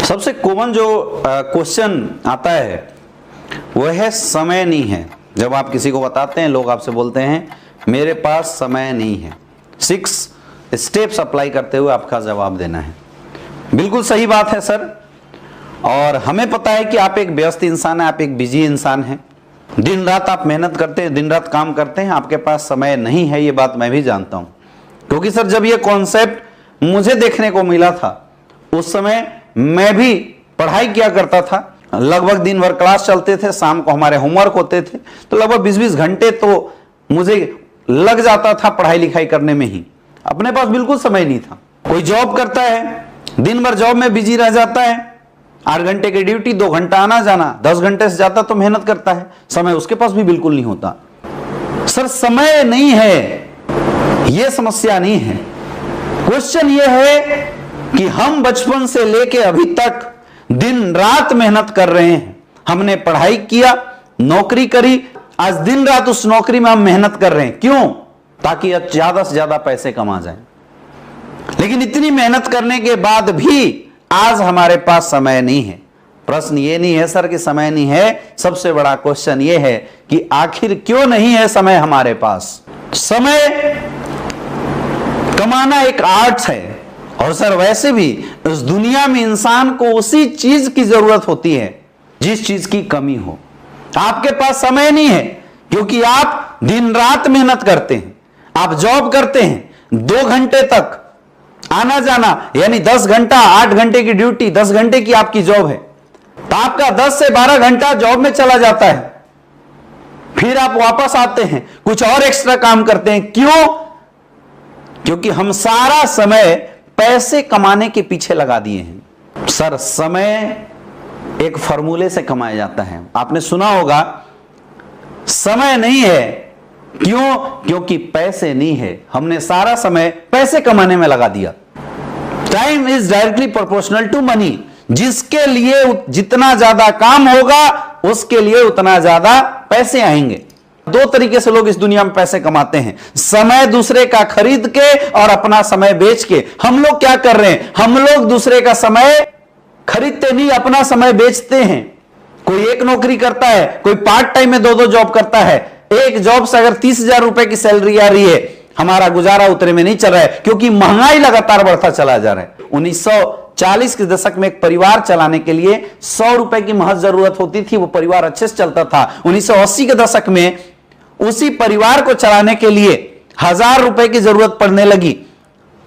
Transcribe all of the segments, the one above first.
सबसे कॉमन जो क्वेश्चन आता है वह है समय नहीं है। जब आप किसी को बताते हैं, लोग आपसे बोलते हैं मेरे पास समय नहीं है। 6 स्टेप्स अप्लाई करते हुए आपका जवाब देना है। बिल्कुल सही बात है सर, और हमें पता है कि आप एक व्यस्त इंसान हैं, आप एक बिजी इंसान हैं, दिन रात आप मेहनत करते हैं, दिन रात काम करते हैं, आपके पास समय नहीं है, ये बात मैं भी जानता हूं। क्योंकि सर जब ये कॉन्सेप्ट मुझे देखने को मिला था उस समय मैं भी पढ़ाई किया करता था। लगभग दिन भर क्लास चलते थे, शाम को हमारे होमवर्क होते थे, तो लगभग 20-20 घंटे तो मुझे लग जाता था पढ़ाई लिखाई करने में ही। अपने पास बिल्कुल समय नहीं था। कोई जॉब करता है, दिन भर जॉब में बिजी रह जाता है, 8 घंटे की ड्यूटी, 2 घंटा आना जाना, 10 घंटे से ज्यादा तो मेहनत करता है, समय उसके पास भी बिल्कुल नहीं होता। सर समय नहीं है, यह समस्या नहीं है। क्वेश्चन यह है कि हम बचपन से लेके अभी तक दिन रात मेहनत कर रहे हैं। हमने पढ़ाई किया, नौकरी करी, आज दिन रात उस नौकरी में हम मेहनत कर रहे हैं। क्यों? ताकि ज्यादा से ज्यादा पैसे कमा जाए। लेकिन इतनी मेहनत करने के बाद भी आज हमारे पास समय नहीं है। प्रश्न ये नहीं है सर कि समय नहीं है, सबसे बड़ा क्वेश्चन ये है कि आखिर क्यों नहीं है समय हमारे पास। समय कमाना एक आर्ट है, और सर वैसे भी इस दुनिया में इंसान को उसी चीज की जरूरत होती है जिस चीज की कमी हो। आपके पास समय नहीं है क्योंकि आप दिन रात मेहनत करते हैं, आप जॉब करते हैं, 2 घंटे तक आना जाना, यानी 10 घंटा, 8 घंटे की ड्यूटी, 10 घंटे की आपकी जॉब है, तो आपका 10 से 12 घंटा जॉब में चला जाता है। फिर आप वापस आते हैं, कुछ और एक्स्ट्रा काम करते हैं। क्यों? क्योंकि हम सारा समय पैसे कमाने के पीछे लगा दिए हैं। सर समय एक फॉर्मूले से कमाया जाता है। आपने सुना होगा समय नहीं है, क्यों? क्योंकि पैसे नहीं है। हमने सारा समय पैसे कमाने में लगा दिया। Time is directly proportional to money. जिसके लिए जितना ज्यादा काम होगा उसके लिए उतना ज्यादा पैसे आएंगे। 2 तरीके से लोग इस दुनिया में पैसे कमाते हैं, समय दूसरे का खरीद के और अपना समय बेच के। हम लोग क्या कर रहे हैं? हम लोग दूसरे का समय खरीदते नहीं, अपना समय बेचते हैं। कोई एक नौकरी करता है, कोई पार्ट टाइम में 2-2 जॉब करता है। एक जॉब से अगर 30,000 रुपए की सैलरी आ रही है, हमारा गुजारा उतने में नहीं चल रहा है, क्योंकि महंगाई लगातार बढ़ता चला जा रहा है। 1940 के दशक में एक परिवार चलाने के लिए 100 रुपए की महज जरूरत होती थी, वो परिवार अच्छे से चलता था। 1980 के दशक में उसी परिवार को चलाने के लिए 1000 रुपए की जरूरत पड़ने लगी।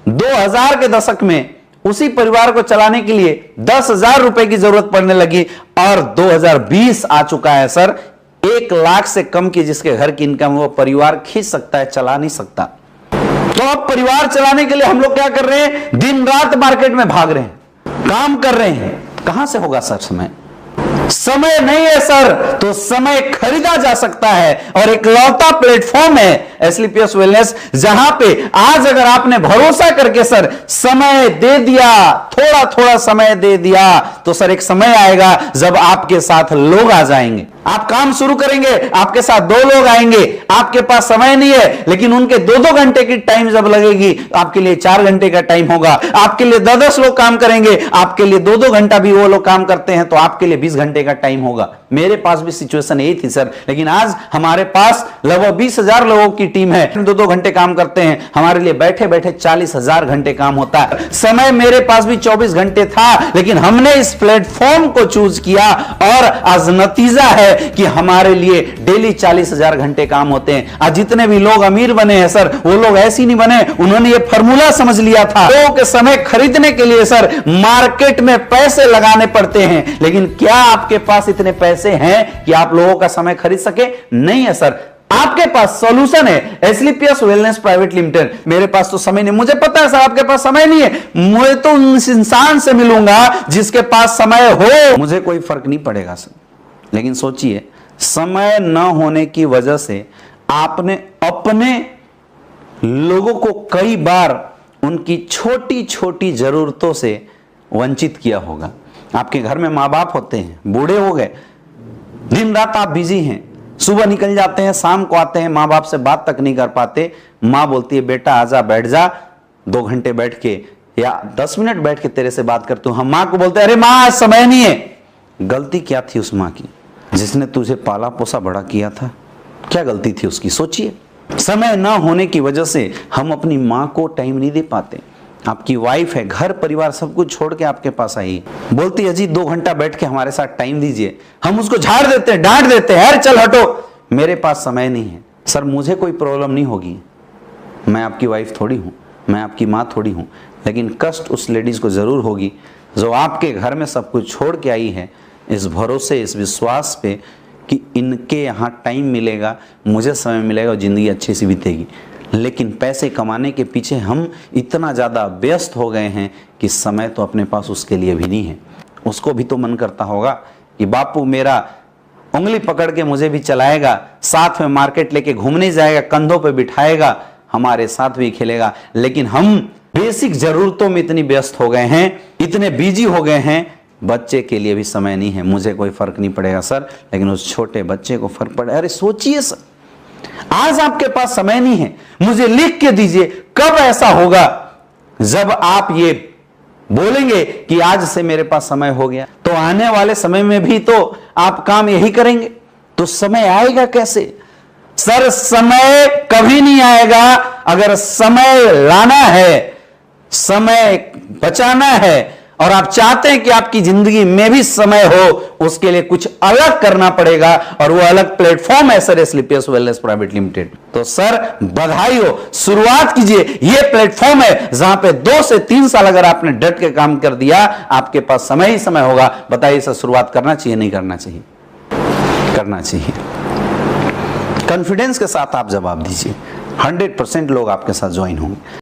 2000 के दशक में उसी परिवार को चलाने के लिए 10,000 रुपए की जरूरत पड़ने लगी, और 2020 आ चुका है सर, 1 लाख से कम की जिसके घर की इनकम वो परिवार खींच सकता है, चला नहीं सकता। तो अब परिवार चलाने के लिए हम लोग क्या कर रहे हैं? दिन रात मार्केट में भाग रहे हैं, काम कर रहे हैं। कहां से होगा सर समय? समय नहीं है सर, तो समय खरीदा जा सकता है, और एक लौटा प्लेटफॉर्म है एसलीपीएस वेलनेस, जहां पे आज अगर आपने भरोसा करके सर समय दे दिया, थोड़ा थोड़ा समय दे दिया, तो सर एक समय आएगा जब आपके साथ लोग आ जाएंगे। आप काम शुरू करेंगे, आपके साथ 2 लोग आएंगे। आपके पास समय नहीं है, लेकिन उनके 2-2 घंटे की टाइम जब लगेगी, आपके लिए 4 घंटे का टाइम होगा। आपके लिए 10-10 लोग काम करेंगे, आपके लिए 2-2 घंटा भी वो लोग काम करते हैं, तो आपके लिए 20 घंटे का टाइम होगा। मेरे पास भी सिचुएशन यही थी सर, लेकिन आज हमारे पास लगभग 20,000 लोगों की टीम है, 2-2 घंटे काम करते हैं। हमारे लिए बैठे बैठे 40,000 घंटे काम होता है। समय मेरे पास भी 24 घंटे था, लेकिन हमने इस प्लेटफॉर्म को चूज किया, और आज नतीजा है कि हमारे लिए डेली 40,000 घंटे काम होते हैं। आज जितने भी लोग अमीर बने हैं सर, वो लोग ऐसे नहीं बने, उन्होंने ये फॉर्मूला समझ लिया था। लोगों के समय खरीदने के लिए सर मार्केट में पैसे लगाने पड़ते हैं, लेकिन क्या आपके पास इतने पैसे हैं कि आप लोगों का समय खरीद सके? नहीं है सर। आपके पास सॉल्यूशन है एसलीपीएस वेलनेस प्राइवेट लिमिटेड। मेरे पास तो समय नहीं, मुझे पता है सर आपके पास समय नहीं है। मैं तो उस इंसान से मिलूंगा जिसके पास समय हो, मुझे कोई फर्क नहीं पड़ेगा सर। लेकिन सोचिए, समय न होने की वजह से आपने अपने लोगों को कई बार उनकी छोटी छोटी जरूरतों से वंचित किया होगा। आपके घर में माँ बाप होते हैं, बूढ़े हो गए, दिन रात आप बिजी हैं, सुबह निकल जाते हैं, शाम को आते हैं, माँ बाप से बात तक नहीं कर पाते। माँ बोलती है बेटा आजा, बैठ जा, 2 घंटे बैठ के या 10 मिनट बैठ के तेरे से बात करती हूं, हम माँ को बोलते हैं अरे माँ आज समय नहीं है। गलती क्या थी उस माँ की जिसने तुझे पाला पोसा बड़ा किया था? क्या गलती थी उसकी? सोचिए। समय ना होने की वजह से हम अपनी माँ को टाइम नहीं दे पाते। आपकी वाइफ है, घर परिवार सब कुछ छोड़ के आपके पास आई, बोलती है जी 2 घंटा बैठ के हमारे साथ टाइम दीजिए, हम उसको झाड़ देते हैं, डांट देते हैं, यार चल हटो, मेरे पास समय नहीं है। सर मुझे कोई प्रॉब्लम नहीं होगी, मैं आपकी वाइफ थोड़ी हूँ, मैं आपकी माँ थोड़ी हूँ, लेकिन कष्ट उस लेडीज को जरूर होगी जो आपके घर में सब कुछ छोड़ के आई है, इस भरोसे, इस विश्वास पे कि इनके यहाँ टाइम मिलेगा, मुझे समय मिलेगा और ज़िंदगी अच्छी सी बीतेगी। लेकिन पैसे कमाने के पीछे हम इतना ज़्यादा व्यस्त हो गए हैं कि समय तो अपने पास उसके लिए भी नहीं है। उसको भी तो मन करता होगा कि बापू मेरा उंगली पकड़ के मुझे भी चलाएगा, साथ में मार्केट लेके घूमने जाएगा, कंधों पे बिठाएगा, हमारे साथ भी खेलेगा। लेकिन हम बेसिक जरूरतों में इतनी व्यस्त हो गए हैं, इतने बिजी हो गए हैं, बच्चे के लिए भी समय नहीं है। मुझे कोई फर्क नहीं पड़ेगा सर, लेकिन उस छोटे बच्चे को फर्क पड़े। अरे सोचिए सर, आज आपके पास समय नहीं है, मुझे लिख के दीजिए कब ऐसा होगा जब आप ये बोलेंगे कि आज से मेरे पास समय हो गया। तो आने वाले समय में भी तो आप काम यही करेंगे, तो समय आएगा कैसे? सर समय कभी नहीं आएगा। अगर समय लाना है, समय बचाना है और आप चाहते हैं कि आपकी जिंदगी में भी समय हो, उसके लिए कुछ अलग करना पड़ेगा और वो अलग प्लेटफॉर्म है सर स्लीपियस वेलनेस प्राइवेट लिमिटेड। तो सर बधाई हो, शुरुआत कीजिए। ये प्लेटफॉर्म है जहां पे 2 से 3 साल अगर आपने डट के काम कर दिया, आपके पास समय ही समय होगा। बताइए सर, शुरुआत करना चाहिए नहीं करना चाहिए? करना चाहिए। कॉन्फिडेंस के साथ आप जवाब दीजिए, 100% लोग आपके साथ ज्वाइन होंगे।